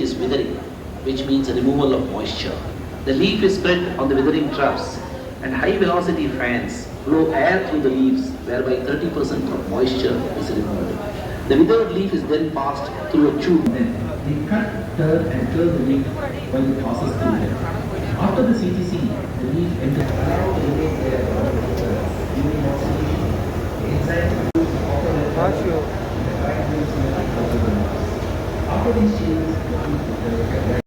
is withering, which means removal of moisture. The leaf is spread on the withering troughs, and high velocity fans blow air through the leaves, whereby 30% of moisture is removed. The withered leaf is then passed through a tube. Then they cut, turn and curl the leaf while it passes through them. After the CTC, the leaf enters after these changes,